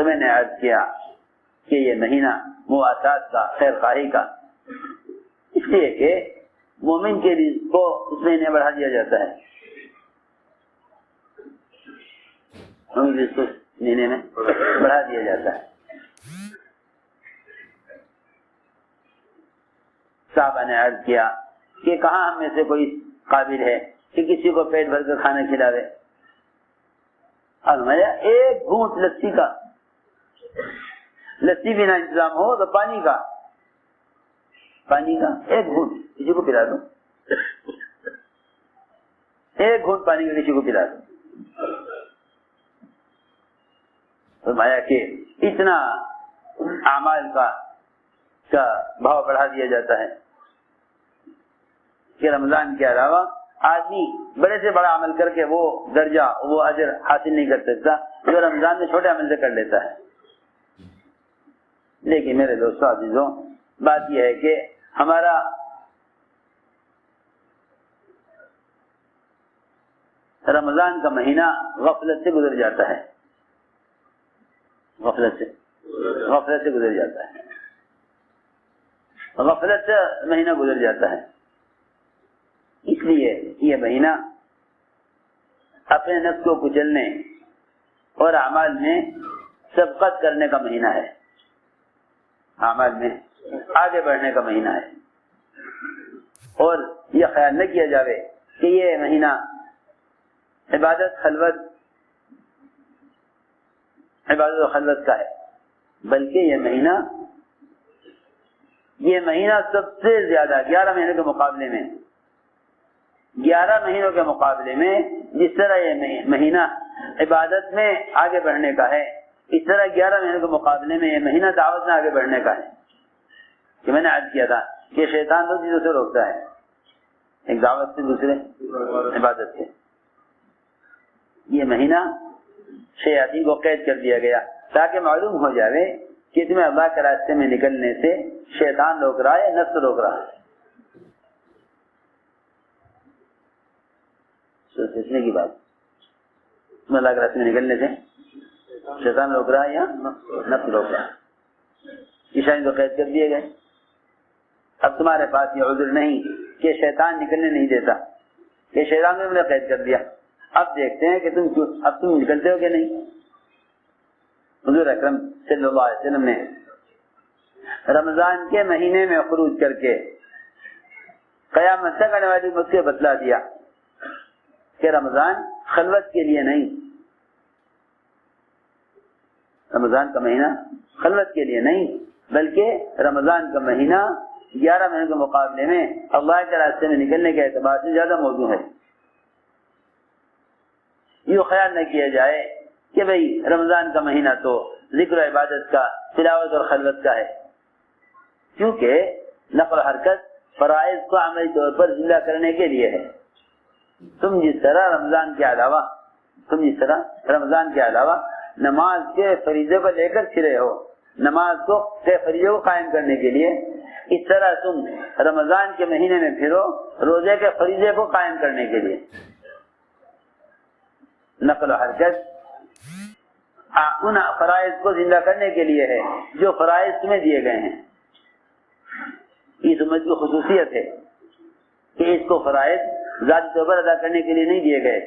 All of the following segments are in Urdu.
تو میں نے عرض کیا کہ یہ مہینہ مواسات کا، خیر خواہی کا، اس لیے کہ مومن کے رزق کو اس مہینے بڑھا دیا جاتا ہے، مومن رزق کو اس مہینے میں بڑھا دیا جاتا ہے۔ صاحبہ نے عرض کیا کہ کہاں ہم میں سے کوئی قابل ہے کہ کسی کو پیٹ بھر کر کھانا کھلاوے؟ فرمایا ایک گھونٹ لسی کا، لسی بنا انتظام ہو تو پانی کا ایک گھونٹ کسی کو پلا دو، ایک گھونٹ پانی کا کسی کو پلا دو۔ فرمایا کہ اتنا اعمال کا بھاؤ بڑھا دیا جاتا ہے کہ رمضان کے علاوہ آدمی بڑے سے بڑا عمل کر کے وہ درجہ، وہ اجر حاصل نہیں کر سکتا جو رمضان میں چھوٹے عمل سے کر لیتا ہے۔ لیکن میرے دوستوں عزیزوں، بات یہ ہے کہ ہمارا رمضان کا مہینہ غفلت سے گزر جاتا ہے، غفلت سے گزر جاتا ہے، غفلت سے مہینہ گزر جاتا ہے۔ اس لیے یہ مہینہ اپنے نفس کو کچلنے اور اعمال میں سبقت کرنے کا مہینہ ہے، اعمال میں آگے بڑھنے کا مہینہ ہے۔ اور یہ خیال نہ کیا جاوے کہ یہ مہینہ عبادت و خلوت کا ہے، بلکہ یہ مہینہ سب سے زیادہ 11 مہینوں کے مقابلے میں، 11 مہینوں کے مقابلے میں جس طرح یہ مہینہ عبادت میں آگے بڑھنے کا ہے، اس طرح 11 مہینوں کے مقابلے میں یہ مہینہ دعوت میں آگے بڑھنے کا ہے۔ کہ میں نے عرض کیا تھا کہ شیطان دو چیزوں سے روکتا ہے، ایک دعوت سے، دوسرے عبادت سے۔ یہ مہینہ شیاطین کو قید کر دیا گیا تاکہ معلوم ہو جائے کہ تمہیں اللہ کے راستے میں نکلنے سے شیطان روک رہا ہے، نفس روک رہا ہے۔ سوچنے کی بات، تمہیں اللہ کے راستے میں نکلنے سے شیطان روک رہا ہے یا نفس روک رہا ہے؟ شیطان کو قید کر دیے گئے۔ اب تمہارے پاس یہ عذر نہیں کہ شیطان نکلنے نہیں دیتا، کہ شیطان نے مجھے قید کر دیا، اب دیکھتے ہیں کہ تم نکلتے ہو کہ نہیں۔ حضور اکرم صلی اللہ علیہ وسلم نے رمضان کے مہینے میں خروج کر کے قیامت تک آنے والی امت کو بتلا دیا کہ رمضان خلوت کے لیے نہیں، رمضان کا مہینہ خلوت کے لیے نہیں، بلکہ رمضان کا مہینہ 11 مہینوں کے مقابلے میں اللہ کے راستے میں نکلنے کے اعتبار سے زیادہ موضوع ہے۔ یہ خیال نہ کیا جائے کہ بھئی رمضان کا مہینہ تو ذکر و عبادت کا، تلاوت اور خلوت کا ہے، کیونکہ نقل و حرکت فرائض کو عملی طور پر زندہ کرنے کے لیے ہے۔ تم جس طرح رمضان کے علاوہ نماز کے فریضے کو لے کر پھرے ہو، نماز کے فریضے کو قائم کرنے کے لیے، اس طرح تم رمضان کے مہینے میں پھرو روزے کے فریضے کو قائم کرنے کے لیے۔ نقل و حرکت ان فرائض کو زندہ کرنے کے لیے ہے جو فرائض تمہیں دیے گئے ہیں۔ اس امت کی خصوصیت ہے کہ اس کو فرائض ذاتی طور پر ادا کرنے کے لیے نہیں دیے گئے۔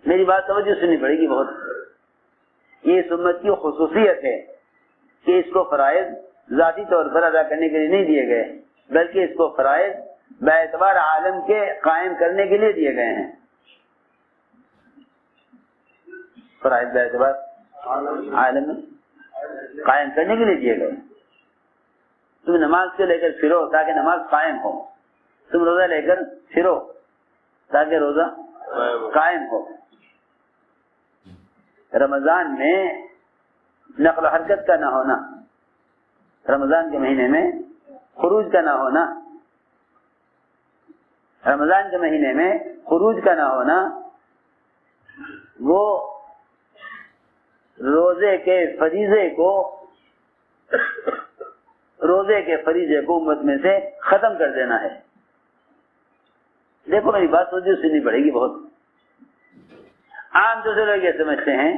میری بات توجہ سننی پڑے گی بہت۔ یہ اس امت کی خصوصیت ہے کہ اس کو فرائض ذاتی طور پر ادا کرنے کے لیے نہیں دیے گئے، بلکہ اس کو فرائض باعتبار عالم کے قائم کرنے کے لیے دیے گئے ہیں۔ فرائض باعتبار عالم میں قائم کرنے کے لیے دیے گئے۔ تم نماز سے لے کر پھرو تاکہ نماز قائم ہو، تم روزہ لے کر پھرو تاکہ روزہ قائم ہو۔ رمضان میں نقل و حرکت کا نہ ہونا، رمضان کے مہینے میں خروج کا نہ ہونا، رمضان کے مہینے میں خروج کا نہ ہونا، وہ روزے کے فریضے کو امت میں سے ختم کر دینا ہے۔ دیکھو میری بات سوچی سننی پڑے گی بہت۔ عام طور سے لوگ یہ سمجھتے ہیں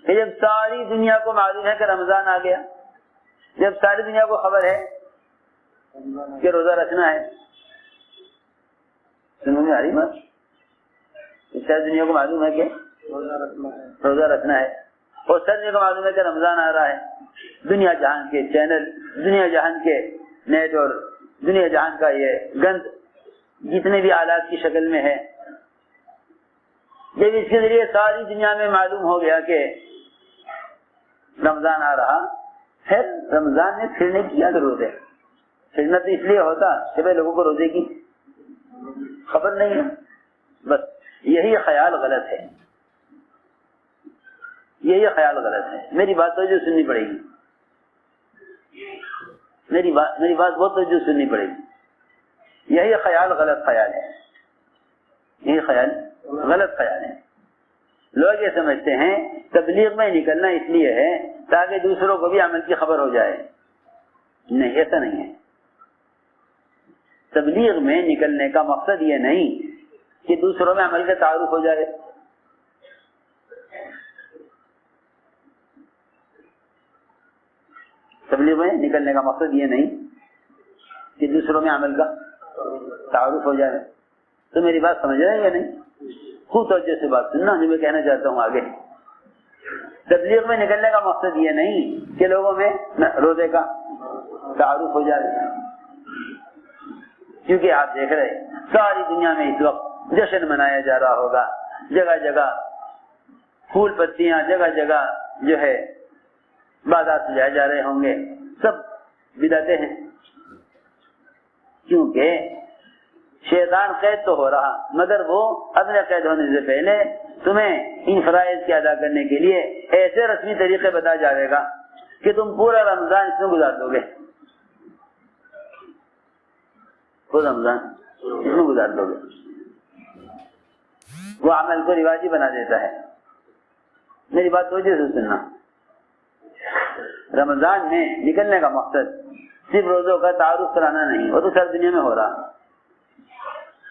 کہ جب ساری دنیا کو معلوم ہے کہ رمضان آ گیا، جب ساری دنیا کو خبر ہے کہ روزہ رکھنا ہے، سنو میں آ رہی بات، ساری دنیا کو معلوم ہے کہ روزہ رکھنا ہے، اور ساری دنیا کو معلوم ہے کہ رمضان آ رہا ہے، دنیا جہان کے چینل، دنیا جہان کے نیٹ اور دنیا جہان کا یہ گند جتنے بھی آلات کی شکل میں ہے، جب اس کے ذریعے ساری دنیا میں معلوم ہو گیا کہ رمضان آ رہا، پھر رمضان میں پھرنے کی کیا ضرورت ہے؟ پھرنا تو اس لیے ہوتا کہ بھائی لوگوں کو روزے کی خبر نہیں ہے، بس یہی خیال غلط ہے، یہی خیال غلط ہے۔ میری بات توجہ سننی پڑے گی، میری بات بہت توجہ سننی پڑے گی۔ یہی خیال غلط خیال ہے، یہی خیال غلط خیال ہے۔ لوگ یہ سمجھتے ہیں تبلیغ میں نکلنا اس لیے ہے تاکہ دوسروں کو بھی عمل کی خبر ہو جائے، نہیں، ایسا نہیں ہے۔ تبلیغ میں نکلنے کا مقصد یہ نہیں کہ دوسروں میں عمل کا تعارف ہو جائے، تبلیغ میں نکلنے کا مقصد یہ نہیں کہ دوسروں میں عمل کا تعارف ہو جائے۔ تو میری بات سمجھ رہے ہیں یا نہیں؟ خوب توجہ سے بات سننا جو میں کہنا چاہتا ہوں آگے۔ تبلیغ میں نکلنے کا مقصد یہ نہیں کہ لوگوں میں روزے کا تعارف ہو جائے، کیونکہ آپ دیکھ رہے ساری دنیا میں اس وقت جشن منایا جا رہا ہوگا، جگہ جگہ پھول پتیاں، جگہ جگہ جو ہے بازار سجائے جا رہے ہوں گے، سب بدعتیں ہیں، کیونکہ شیطان قید تو ہو رہا مگر وہ اپنے قید ہونے سے پہلے تمہیں ان فرائض کی ادا کرنے کے لیے ایسے رسمی طریقے بتا جائے گا کہ تم پورا رمضان اس میں گزار دو گے، پورا رمضان اس میں گزار دو گے۔ وہ عمل کو رواجی بنا دیتا ہے۔ میری بات توجہ سے سننا، رمضان میں نکلنے کا مقصد صرف روزوں کا تعارف کرانا نہیں، وہ تو ساری دنیا میں ہو رہا،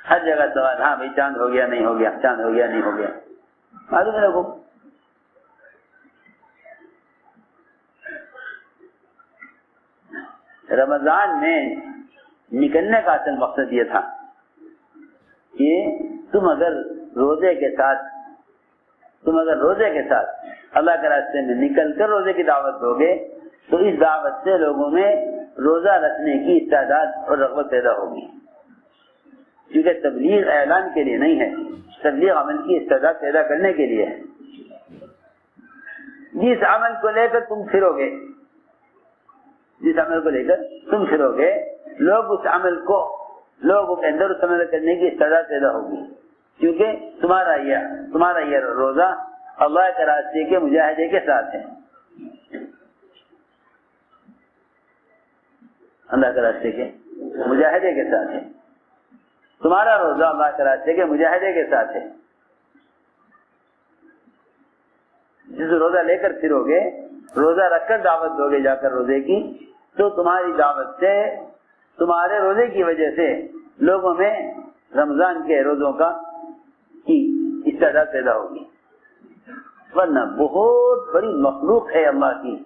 ہر جگہ سوال، ہاں بھائی چاند ہو گیا نہیں ہو گیا، چاند ہو گیا نہیں ہو گیا، معلوم ہے لوگوں کو۔ رمضان میں نکلنے کا اصل مقصد یہ تھا کہ تم اگر روزے کے ساتھ اللہ کے راستے میں نکل کر روزے کی دعوت دو گے تو اس دعوت سے لوگوں میں روزہ رکھنے کی استعداد اور رغبت پیدا ہوگی، کیونکہ تبلیغ اعلان کے لیے نہیں ہے، تبلیغ عمل کی استعداد پیدا کرنے کے لیے ہے۔ جس عمل کو لے کر تم پھرو گے، لوگ اس عمل کو لوگوں کے اندر اس عمل کرنے کی استعداد پیدا ہوگی، کیونکہ تمہارا یہ روزہ اللہ کے راستے کے مجاہدے کے ساتھ ہے، اللہ کے راستے کے مجاہدے کے ساتھ ہے، تمہارا روزہ اللہ کے راستے کے مجاہدے کے ساتھ ہے۔ جس روزہ لے کر پھرو گے، روزہ رکھ کر دعوت دو گے جا کر روزے کی، تو تمہاری دعوت سے، تمہارے روزے کی وجہ سے لوگوں میں رمضان کے روزوں کی استعداد پیدا ہوگی۔ ورنہ بہت بڑی مخلوق ہے اللہ کی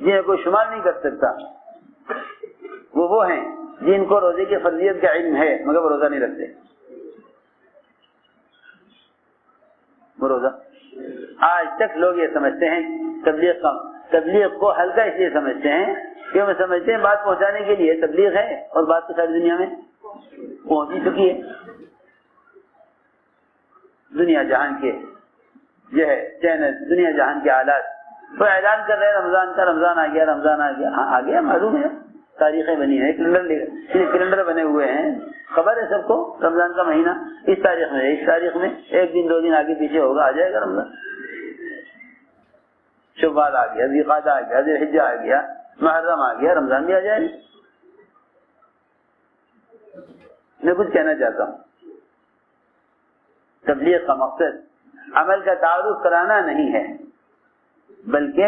جنہیں کوئی شمار نہیں کر سکتا، وہ ہیں جن کو روزے کی فرضیت کا علم ہے مگر وہ روزہ نہیں رکھتے۔ وہ روزہ آج تک لوگ یہ سمجھتے ہیں تبلیغ کو ہلکا اس لیے سمجھتے ہیں کہ وہ سمجھتے ہیں بات پہنچانے کے لیے تبلیغ ہے، اور بات تو ساری دنیا میں پہنچ ہی چکی ہے۔ دنیا جہان کے جو ہے چینل، دنیا جہان کے آلات وہ اعلان کر رہے ہیں رمضان کا، رمضان آ گیا، رمضان آ گیا، ہاں آ گیا، معلوم ہے، تاریخیں بنی ہیں، کیلنڈر بنے ہوئے ہیں، خبر ہے سب کو رمضان کا مہینہ اس تاریخ میں، اس تاریخ میں، ایک دن دو دن آگے پیچھے ہوگا، آ جائے گا رمضان۔ شوال آ گیا، ذوالقعدہ آ گیا، ذوالحجہ آ گیا، محرم آ گیا، رمضان بھی آ جائے گا۔ میں کچھ کہنا چاہتا ہوں، تبلیغ کا مقصد عمل کا تعارف کرانا نہیں ہے، بلکہ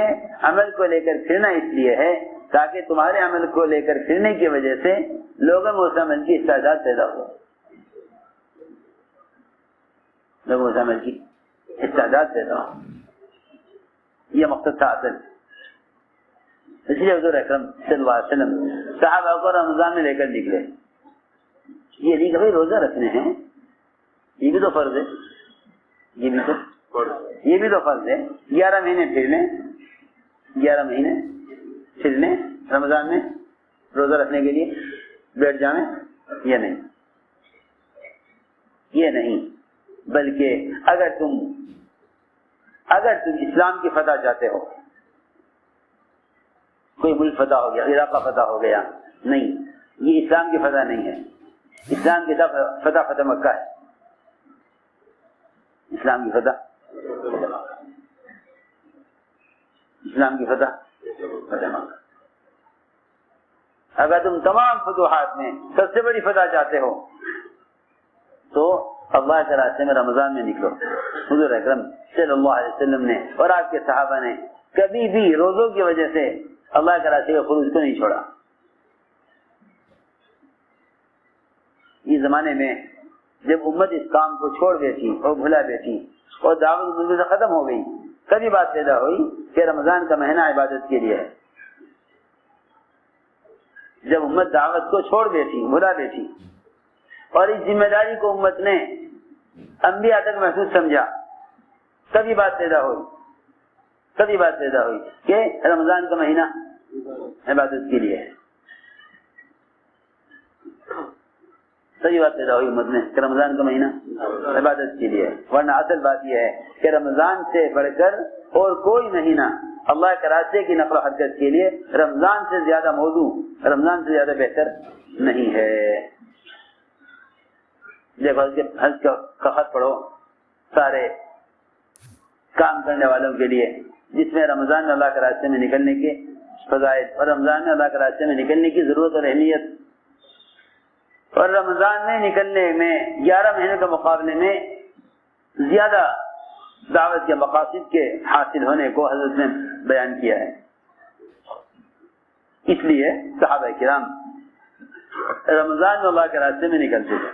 عمل کو لے کر پھرنا اس لیے ہے تاکہ تمہارے عمل کو لے کر پھرنے کی وجہ سے لوگوں میں اس عمل کی استعداد پیدا ہو، لوگوں میں اس عمل کی استعداد پیدا ہو۔ یہ مقصد تھا اصل. اس لیے حضور اکرم صلی اللہ علیہ وسلم صحابہ کو رمضان میں لے کر نکلے. یہ نہیں کہ بھائی روزہ رکھنے ہیں، یہ بھی تو فرض ہے، یہ بھی تو فرض ہے. 11 مہینے پھر لیں، 11 مہینے پھر لیں رمضان میں روزہ رکھنے کے لیے بیٹھ جائیں. یہ نہیں، یہ نہیں، بلکہ اگر تم اسلام کی فتح چاہتے ہو، کوئی ملک فتح ہو گیا، علاقہ فتح ہو گیا، نہیں، یہ اسلام کی فتح نہیں ہے. اسلام کی فتح مکہ ہے. اسلام کی فتح مکہ. اگر تم تمام فتوحات میں سب سے بڑی فتح چاہتے ہو تو اللہ کے راستے میں رمضان میں نکلو. حضور اکرم صلی اللہ علیہ وسلم نے اور آپ کے صحابہ نے کبھی بھی روزوں کی وجہ سے اللہ کے راستے کے خروج کو نہیں چھوڑا. اس زمانے میں جب امت اس کام کو چھوڑ بیٹھی اور بھلا بیٹھی اور دعوت ملک سے ختم ہو گئی، کبھی بات پیدا ہوئی کہ رمضان کا مہینہ عبادت کے لیے ہے. جب امت دعوت کو چھوڑ بیٹھی، بھلا بیٹھی، اور اس ذمہ داری کو امت نے انبیاء تک محسوس سمجھا، کبھی بات پیدا ہوئی کہ رمضان کا مہینہ عبادت کے لیے ہے. صحیح بات پیدا ہوئی امت میں کہ رمضان کا مہینہ عبادت کے لیے ہے. ورنہ اصل بات یہ ہے کہ رمضان سے بڑھ کر اور کوئی مہینہ اللہ کے راستے کی نقل و حرکت کے لیے رمضان سے زیادہ موضوع، رمضان سے زیادہ بہتر نہیں ہے. دیکھو حج کا خط پڑھو سارے کام کرنے والوں کے لیے، جس میں رمضان میں اللہ کے راستے میں نکلنے کے فضائل اور رمضان میں اللہ کے راستے میں نکلنے کی ضرورت اور اہمیت، اور رمضان میں نکلنے میں 11 مہینے کے مقابلے میں زیادہ دعوت کے مقاصد کے حاصل ہونے کو حضرت نے بیان کیا ہے. اس لیے صحابہ کرام رمضان میں اللہ کے راستے میں نکلتے تھے.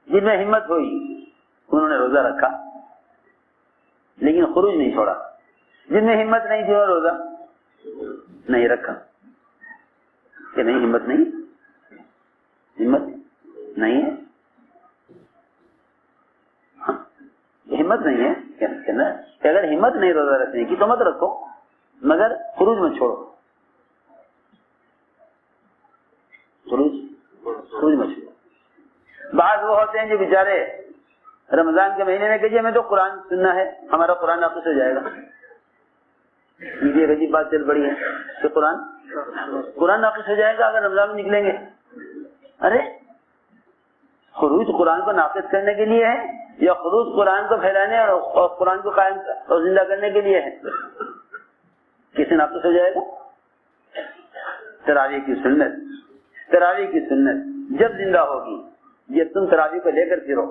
جن میں ہمت ہوئی انہوں نے روزہ رکھا لیکن خروج نہیں چھوڑا. جن میں ہمت نہیں تھی انہوں نے روزہ نہیں رکھا. کہ نہیں، ہمت نہیں ہے، ہمت نہیں ہے کہ اگر ہمت نہیں روزہ رکھنے کی تو مت رکھو، مگر خروج میں چھوڑو. خروج میں چھوڑو. بعض وہ ہوتے ہیں جو بیچارے رمضان کے مہینے میں کہ جی ہمیں تو قرآن سننا ہے، ہمارا قرآن ناقص ہو جائے گا. یہ ایک عجیب بات چل پڑی ہے کہ قرآن ناقص ہو جائے گا اگر رمضان میں نکلیں گے. ارے خروج قرآن کو ناقص کرنے کے لیے ہے یا خروج قرآن کو پھیلانے اور قرآن کو قائم اور زندہ کرنے کے لیے ہے؟ کسے ناقص ہو جائے گا؟ تراویح کی سنت جب زندہ ہوگی، جب تم تراویح کو لے کر پھرو.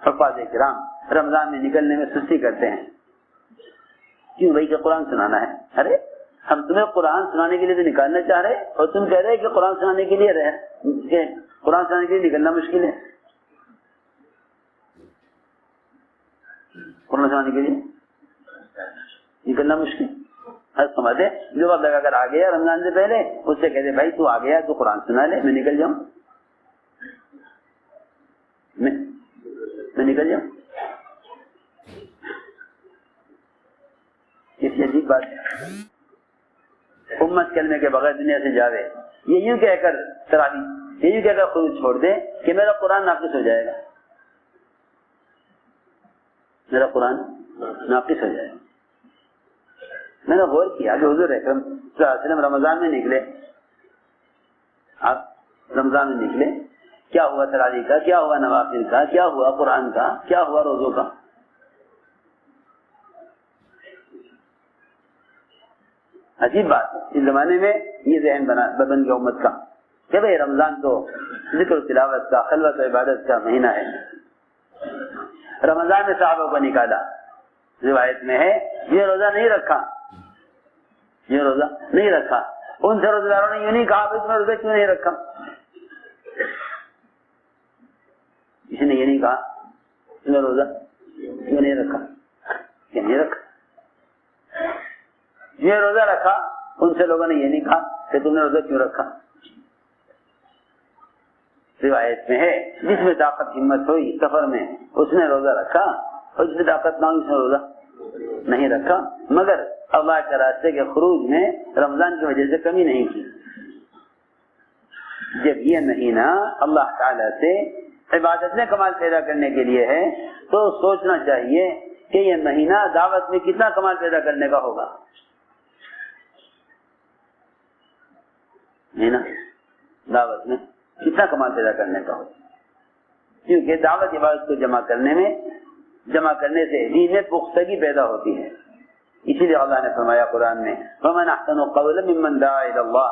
حفاظ کرام رمضان میں نکلنے میں سستی کرتے ہیں. کیوں بھائی کہ قرآن سنانا ہے؟ ارے ہم تمہیں قرآن سنانے کے لیے تو نکالنا چاہ رہے اور تم کہہ رہے کہ قرآن سنانے کے لیے قرآن سنانے کے لیے نکلنا مشکل ہے. قرآن سنانے کے لیے نکلنا مشکل. سمجھے جو وقت لگا کر آ گیا رمضان سے پہلے اس سے کہتے بھائی تو آ گیا تو قرآن سنا لے، میں نکل جاؤں. کسی عجیب بات امت کلمے کے بغیر دنیا سے جاوے، یہ یوں کہہ کر تراویح، یہ یوں کہہ کر خروج چھوڑ دے کہ میرا قرآن ناقص ہو جائے گا، میرا قرآن ناقص ہو جائے گا. میں نے غور کیا کہ حضور اکرم صلی اللہ علیہ وسلم رمضان میں نکلے، آپ رمضان میں نکلے، کیا ہوا تراویح کا، کیا ہوا نوافل کا، کیا ہوا قرآن کا، کیا ہوا روزوں کا؟ عجیب بات ہے. اس زمانے میں یہ ذہن بدن کی امت کا کہ بھائی رمضان تو ذکر و تلاوت کا، خلوت و عبادت کا مہینہ ہے. رمضان میں صحابہ کو نکالا، روایت میں ہے یہ روزہ نہیں رکھا. ان سے روزہ داروں نے یوں نہیں کہا تمہیں روزہ کیوں نہیں رکھا. اس نے یہ نہیں کہا تمہیں روزہ نہیں رکھا؟ کہ نہیں رکھا. یہ روزہ رکھا, ان سے لوگوں نے یہ نہیں کہا کہ تم نے روزہ کیوں رکھا. روایت میں ہے جس میں طاقت ہمت ہوئی سفر میں اس نے روزہ رکھا, اور جس میں طاقت نہ ہوئی اس نے روزہ نہیں رکھا, مگر اللہ کے راستے کے خروج میں رمضان کی وجہ سے کمی نہیں کی. جب یہ مہینہ اللہ تعالی سے عبادت میں کمال پیدا کرنے کے لیے ہے تو سوچنا چاہیے کہ یہ مہینہ دعوت میں کتنا کمال پیدا کرنے کا ہوگا. مہینہ دعوت میں کتنا کمال پیدا کرنے کا ہوگا, کیونکہ دعوت عبادت کو جمع کرنے سے دین میں پختگی پیدا ہوتی ہے. اسی لیے اللہ نے فرمایا قرآن میں وَمَنْ أَحْسَنُ قَوْلًا مِّمَّنْ دَعَا إِلَى اللَّهِ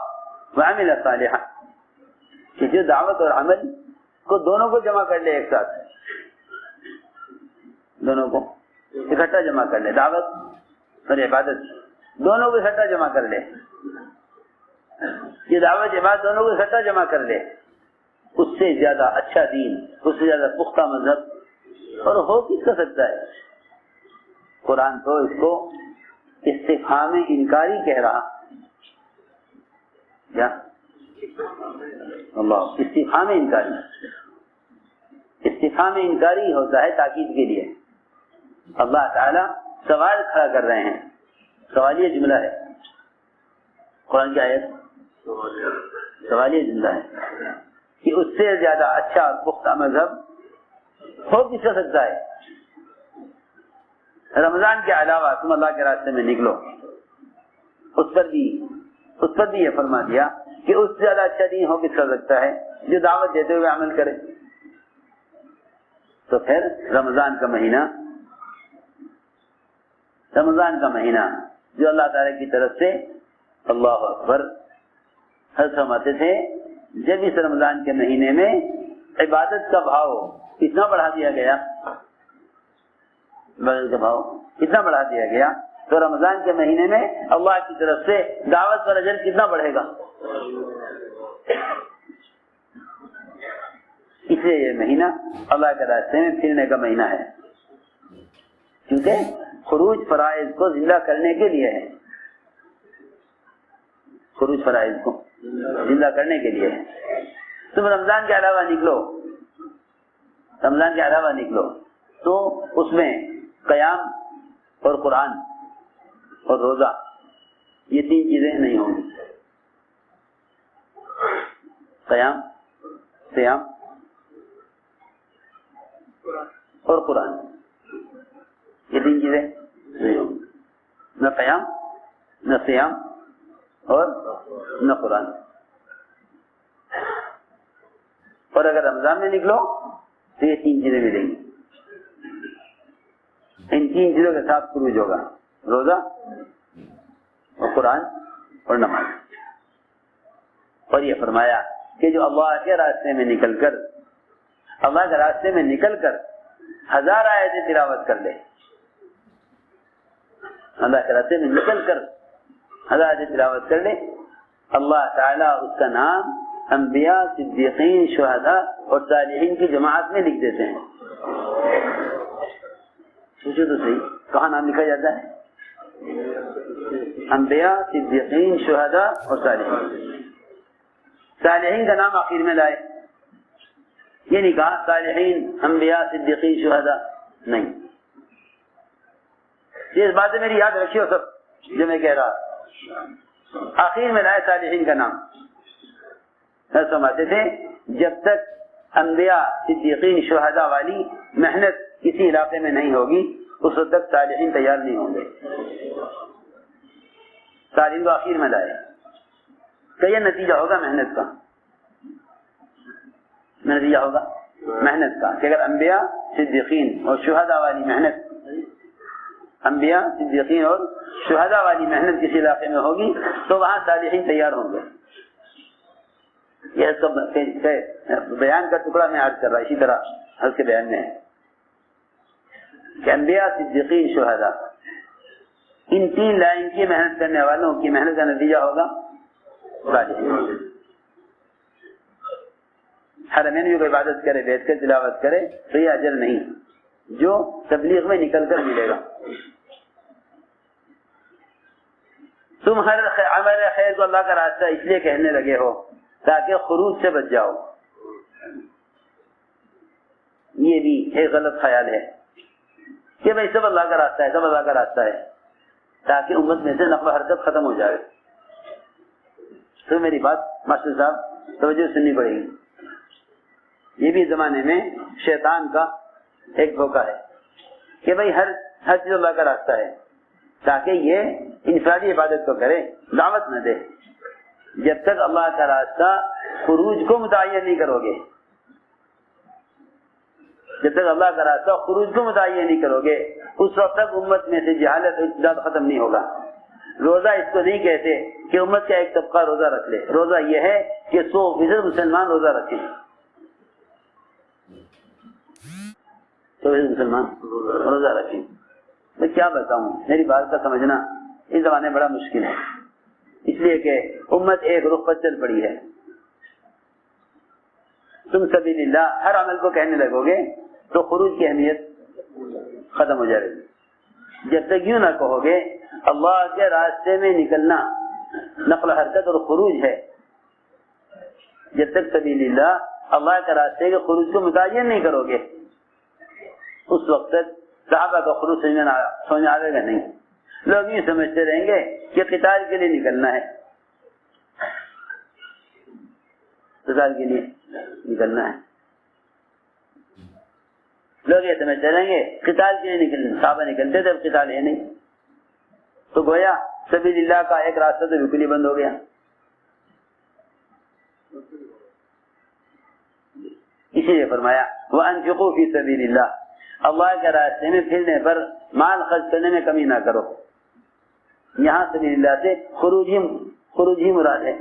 وَعَمِلَ صَالِحًا, کہ جو دعوت اور عمل کو دونوں کو جمع کر لے ایک ساتھ, دونوں کو اکٹھا جمع کر لے, دعوت اور عبادت دونوں کو اکٹھا جمع کر لے, یہ دعوت عبادت دونوں کو اکٹھا جمع کر لے, اس سے زیادہ اچھا دین, اس سے زیادہ پختہ مذہب اور ہو کس کا سکتا ہے. قرآن تو اس کو استفہام انکاری کہہ رہا. کیا اللہ استفہام انکاری ہوتا ہے تاکید کے لیے. اللہ تعالی سوال کھڑا کر رہے ہیں, سوالیہ جملہ ہے قرآن کی آیت, سوالیہ جملہ ہے کہ اس سے زیادہ اچھا اور پختہ مذہب ہو کس کا سکتا ہے. رمضان کے علاوہ تم اللہ کے راستے میں نکلو, اس پر بھی یہ فرما دیا کہ اس سے زیادہ اچھا دین ہو کس کا سکتا ہے جو دعوت دیتے ہوئے عمل کرے. تو پھر رمضان کا مہینہ جو اللہ تعالی کی طرف سے اللہ اکبر حضرت فرماتے تھے, جب اس رمضان کے مہینے میں عبادت کا بھاؤ اتنا بڑھا دیا گیا, اتنا بڑھا دیا گیا, تو رمضان کے مہینے میں اللہ کی طرف سے دعوت پر اجر کتنا بڑھے گا. اس لیے یہ مہینہ اللہ کے راستے میں پھرنے کا مہینہ ہے, کیونکہ خروج فرائض کو زندہ کرنے کے لیے ہے. خروج فرائض کو زندہ کرنے کے لیے ہے. تم رمضان کے علاوہ نکلو تو اس میں قیام اور قرآن اور روزہ یہ 3 چیزیں نہیں ہوں گی. قیام, صیام اور قرآن یہ 3 چیزیں نہیں ہوں گی. نہ قیام, نہ صیام اور نہ قرآن. اور اگر رمضان میں نکلو تو یہ 3 چیزیں ملیں گی. ان 3 چیزوں کے ساتھ خروج ہوگا, روزہ اور قرآن اور نماز. اور یہ فرمایا کہ جو اللہ کے راستے میں نکل کر 1000 آیتیں تلاوت کر لے, اللہ کے راستے میں نکل کر 1000 آیتیں تلاوت کر لے, اللہ تعالیٰ اس کا نام انبیاء, صدیقین, شہداء اور صالحین کی جماعت میں لکھ دیتے ہیں. سوچو تو صحیح, کہاں نام لکھا جاتا ہے؟ انبیاء, صدیقین, شہداء اور صالحین. صالحین کا نام آخر میں لائے, یہ نہیں کہا صالحین, انبیاء, صدیقین, شہداء, نہیں. یہ اس بات میری یاد رکھیے سب جو میں کہہ رہا, آخر میں لائے صالحین کا نام. سمجھتے تھے جب تک انبیاء, صدیقین, شہداء والی محنت کسی علاقے میں نہیں ہوگی اس وقت تک صالحین تیار نہیں ہوں گے. صالحین کو آخر میں لائے, تو یہ نتیجہ ہوگا محنت کا, محنت کا کہ اگر انبیاء, صدیقین اور شہداء والی محنت, انبیاء, صدیقین اور شہداء والی محنت کسی علاقے میں ہوگی تو وہاں صالحین تیار ہوں گے. یہ سب بیان کا ٹکڑا میں عرض کر رہا, اسی طرح حضرت کے بیان میں ہے کہ انبیاء, صدیقین, شہداء, ان 3 لائن کی محنت کرنے والوں کی محنت کا نتیجہ ہوگا صالحین. حرمین میں کوئی عبادت کرے, بیٹھ کر تلاوت کرے تو یہ اجر نہیں, جو تبلیغ میں نکل کر ملے گا. تم ہر عمل خیر کو اللہ کا راستہ اس لیے کہنے لگے ہو تاکہ خروج سے بچ جاؤ. یہ بھی ایک غلط خیال ہے کہ بھائی سب اللہ کا راستہ ہے، سب اللہ کا راستہ ہے، تاکہ امت میں سے نقل و حرکت ختم ہو جائے. تو میری بات ماسٹر صاحب توجہ سننی پڑے گی. یہ بھی زمانے میں شیطان کا ایک دھوکہ ہے کہ بھائی ہر چیز اللہ کا راستہ ہے، تاکہ یہ انفرادی عبادت کو کرے، دعوت نہ دے. جب تک اللہ کا راستہ خروج کو متعین نہیں کرو گے، جب تک اللہ کا راستہ خروج کو متعین نہیں کرو گے، اس وقت تک امت میں سے جہالت اور ارتداد ختم نہیں ہوگا. روزہ اس کو نہیں کہتے کہ امت کا ایک طبقہ روزہ رکھ لے. روزہ یہ ہے کہ 100% مسلمان روزہ رکھیں. 100% مسلمان روزہ رکھیں. میں کیا بتاؤں، میری بات کا سمجھنا اس زمانے میں بڑا مشکل ہے، اس لیے کہ امت ایک رخ پر چل پڑی ہے. تم سبیل اللہ ہر عمل کو کہنے لگو گے تو خروج کی اہمیت ختم ہو جائے گی. جب تک یوں نہ کہو گے اللہ کے راستے میں نکلنا نقل و حرکت اور خروج ہے، جب تک سبیل اللہ اللہ کے راستے کے خروج کو متعین نہیں کرو گے، اس وقت تک صحابہ کا خروج سمجھ آئے گا نہیں. لوگ یہ سمجھتے رہیں گے کہ قتال کے لیے نکلنا ہے، قتال کے لیے نکلنا ہے. لوگ یہ سمجھتے رہیں گے قتال کے لیے نکلنا، صحابہ نکلتے تھے، اب قتال ہے نہیں. تو گویا سبیل اللہ کا ایک راستہ تو بالکل ہی بند ہو گیا. اسی لیے فرمایا وَأَنفِقُوا فِي سَبِيلِ اللَّهِ، اللہ کے راستے میں پھرنے پر مال خرچ کرنے میں کمی نہ کرو. یہاں سبیل اللہ سے خروج ہی مراد ہے.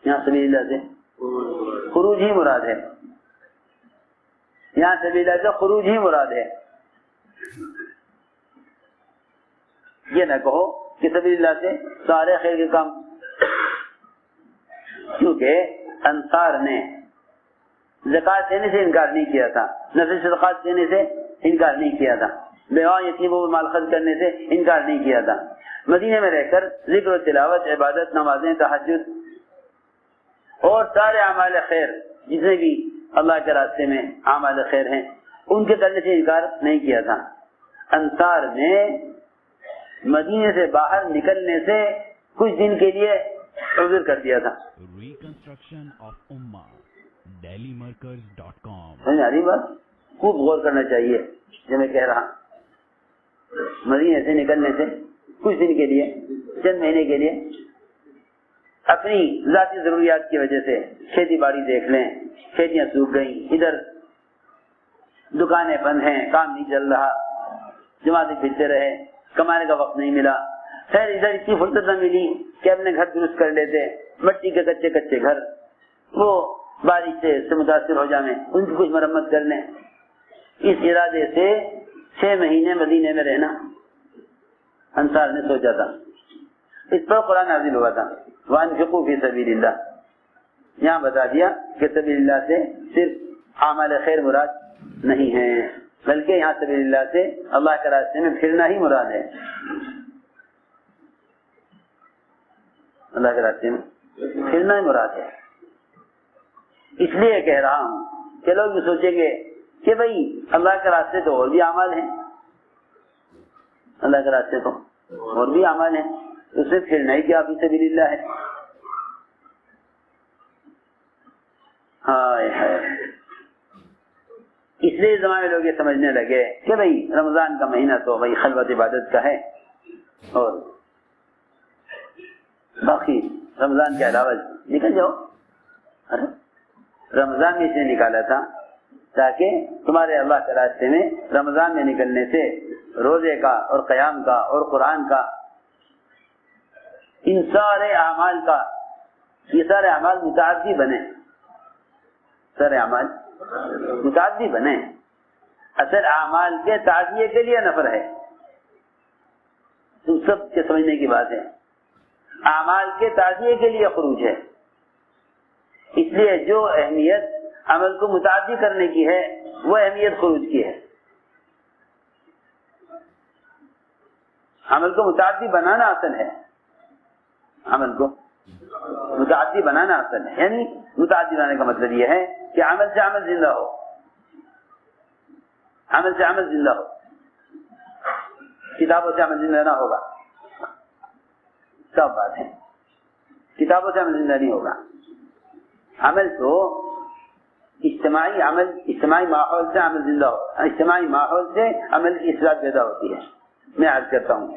یہاں سبیل اللہ سے خروج ہی مراد ہے. یہاں سبیل اللہ سے خروج ہی مراد ہے. یہ نہ کہو کہ سبیل اللہ سے سارے خیر کے کام، کیونکہ انصار نے زکات دینے سے انکار نہیں کیا تھا، نفل صدقات دینے سے انکار نہیں کیا تھا، بیوہ یتیموں پر مال خرچ کرنے سے انکار نہیں کیا تھا. مدینے میں رہ کر ذکر و تلاوت، عبادت، نمازیں، تہجد اور سارے اعمال خیر جتنے بھی اللہ کے راستے میں اعمال خیر ہیں ان کے کرنے سے انکار نہیں کیا تھا. انصار نے مدینے سے باہر نکلنے سے کچھ دن کے لیے عذر کر دیا تھا. ریکنسٹرکشن آف امہ dailymarkers.com. سمجھ آ رہی بات؟ خوب غور کرنا چاہیے جو میں کہہ رہا. مدینے سے نکلنے سے کچھ دن کے لیے، چند مہینے کے لیے اپنی ذاتی ضروریات کی وجہ سے کھیتی باڑی دیکھ لیں، کھیتیاں سوکھ گئیں، ادھر دکانیں بند ہیں، کام نہیں چل رہا، جماعتیں پھرتے رہے، کمانے کا وقت نہیں ملا. خیر ادھر اتنی فرصت نہ ملی کہ اپنے گھر درست کر لیتے، مٹی کے کچے کچے گھر وہ بارش سے متاثر ہو جائیں، ان کی کچھ مرمت کر لیں. اس ارادے سے 6 مہینے مدینے میں رہنا انصار نے سوچا تھا. اس پر قرآن نازل ہوا تھا وَأَنفِقُوا فِي سَبِيلِ اللَّهِ. یہاں بتا دیا کہ سبیل اللہ سے صرف اعمال خیر مراد نہیں ہے، بلکہ یہاں سبیل اللہ سے اللہ کے راستے میں پھرنا ہی مراد ہے. اللہ کے راستے میں پھرنا ہی مراد ہے. اس لیے کہہ رہا ہوں کہ لوگ یہ سوچیں گے کہ بھئی اللہ کے راستے تو اور بھی اعمال ہیں، اللہ کے راستے تو اور بھی اعمال ہیں، اس میں پھرنا ہی کیا فی سبیل اللہ ہے. ہائے ہائے. اس لیے زمانے میں لوگ یہ سمجھنے لگے کہ بھئی رمضان کا مہینہ تو بھئی خلوت عبادت کا ہے، اور باقی رمضان کے علاوہ نکل جاؤ. ارے رمضان میں اس نے نکالا تھا تاکہ تمہارے اللہ کے راستے میں رمضان میں نکلنے سے روزے کا اور قیام کا اور قرآن کا، ان سارے اعمال کا، یہ سارے اعمال متعدی بنے، سارے اعمال متعدی بنے. اصل اعمال کے تعزیے کے لیے نفر ہے، تم سب کے سمجھنے کی بات ہے. اعمال کے تعزیے کے لیے خروج ہے. اس لیے جو اہمیت عمل کو متعدی کرنے کی ہے، وہ اہمیت خروج کی ہے. عمل کو متعدی بنانا اصل ہے، عمل کو متعدی بنانا اصل ہے. یعنی متعدی بنانے کا مطلب یہ ہے کہ عمل سے عمل زندہ ہو، عمل سے عمل زندہ ہو. کتابوں سے عمل زندہ نہ ہوگا، سب بات ہے، کتابوں سے عمل زندہ نہیں ہوگا. عمل تو اجتماعی عمل، اجتماعی ماحول سے عمل زندہ ہو، اجتماعی ماحول سے عمل کی اصلاح پیدا ہوتی ہے. میں عرض کرتا ہوں،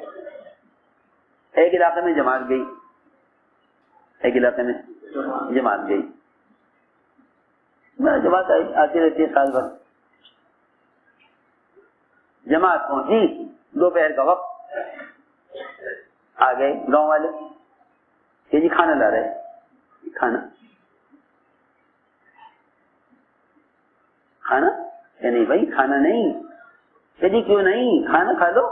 ایک علاقے میں جماعت گئی، ایک علاقے میں جماعت گئی، جماعت آتی رہتی ہے سال بھر. جماعت پہنچی، دوپہر کا وقت، آ گئے گاؤں والے کہ جی کھانا لا رہے. کھانا کھانا کہ نہیں بھائی کھانا نہیں. کہ جی کیوں نہیں، کھانا کھا لو،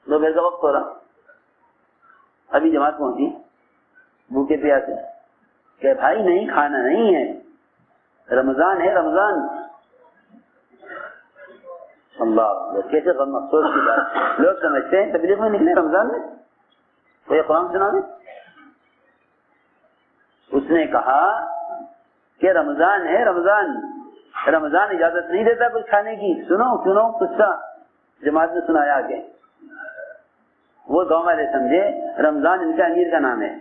دوپہر کا وقت ہو رہا. ابھی جماعت پہنچی بھوکے پیاسے، کہ بھائی نہیں کھانا نہیں ہے، رمضان ہے رمضان. اللہ کیسے غم افسوس کی بات. لوگ سمجھتے ہیں تبلیغ میں نکلے رمضان میں، کوئی قرآن سنا دے. اس نے کہا کہ رمضان ہے رمضان، رمضان اجازت نہیں دیتا کچھ کھانے کی. سنو سنو قصہ جماعت نے سنایا آگے. وہ گاؤں والے سمجھے رمضان ان کا امیر کا نام ہے.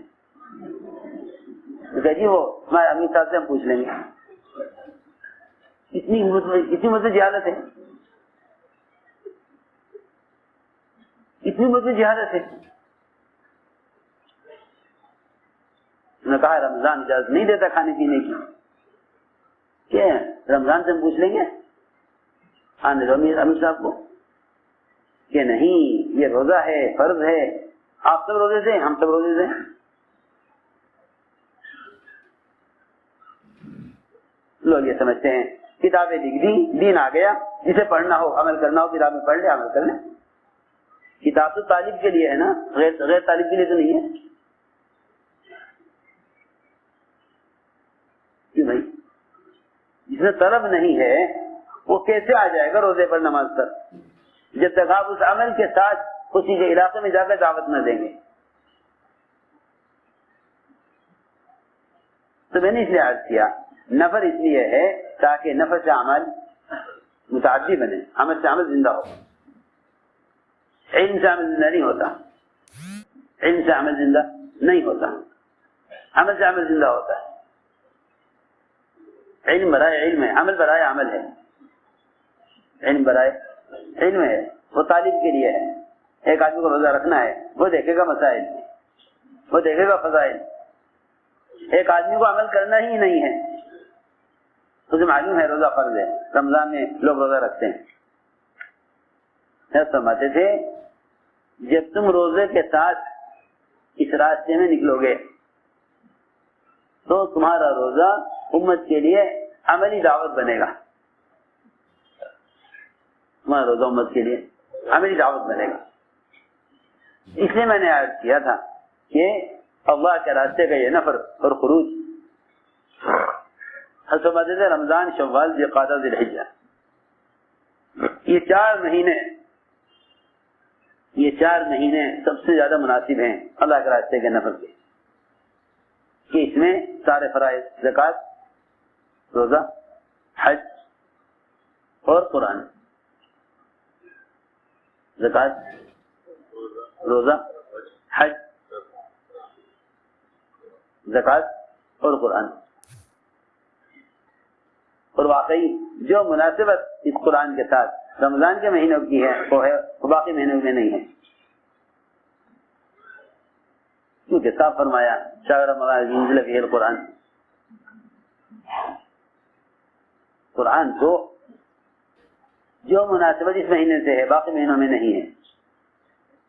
کہ جی وہ ہمارے امیر صاحب سے ہم پوچھ لیں گے. اتنی مجھے جہالت ہے، اتنی مجھے جہالت ہے. انہوں نے کہا رمضان اجازت نہیں دیتا کھانے پینے کی. کہ رمضان سے ہم پوچھ لیں گے آنے دو امیر صاحب کو کہ نہیں یہ روزہ ہے، فرض ہے. آپ سب روزے سے، ہم سب روزے سے. لوگ یہ سمجھتے ہیں کتابیں لکھ دی، دین آ گیا، جسے پڑھنا ہو عمل کرنا ہو کتاب میں پڑھ لے، عمل کر لیں. کتاب تو طالب کے لیے ہے نا، غیر طالب کے لیے تو نہیں ہے. کیوں بھائی؟ جس میں طلب نہیں ہے وہ کیسے آ جائے گا روزے پر نماز پر، جب تک آپ اس عمل کے ساتھ اسی کے علاقے میں جا کر دعوت نہ دیں گے. تو میں نے اس لیے عرض کیا نفر اس لیے ہے تاکہ نفر سے عمل متعدی بنے، عمل سے عمل زندہ ہو. علم سے عمل زندہ نہیں ہوتا، علم سے عمل زندہ نہیں ہوتا، عمل سے عمل زندہ ہوتا ہے. علم برائے علم ہے، عمل برائے عمل ہے. علم برائے علم ہے، وہ طالب کے لیے ہے. ایک آدمی کو روزہ رکھنا ہے، وہ دیکھے گا مسائل، وہ دیکھے گا فضائل. ایک آدمی کو عمل کرنا ہی نہیں ہے، تجھے معلوم ہے روزہ فرض ہے، رمضان میں لوگ روزہ رکھتے ہیں. فرماتے تھے جب تم روزے کے ساتھ اس راستے میں نکلو گے تو تمہارا روزہ امت کے لیے عملی دعوت بنے گا. تمہارا روزہ امت کے لیے عملی دعوت بنے گا. اس لیے میں نے عرض کیا تھا کہ اللہ کے راستے کا یہ نفر اور خروج فرماتے تھے رمضان، شوال، ذوالقعدہ، ذوالحجہ، یہ چار مہینے سب سے زیادہ مناسب ہیں اللہ کے راستے کے نفر کے، کہ اس میں سارے فرائض، زکوٰۃ، روزہ، حج اور قرآن. زکوٰۃ، روزہ، حج، زکوٰۃ اور قرآن. اور واقعی جو مناسبت اس قرآن کے ساتھ رمضان کے مہینوں کی ہے وہ ہے، وہ باقی مہینوں میں نہیں ہے. کیونکہ صاف فرمایا شہر رمضان انزل فیہ القرآن. قرآن کو جو مناسبت اس مہینے سے ہے باقی مہینوں میں نہیں ہے.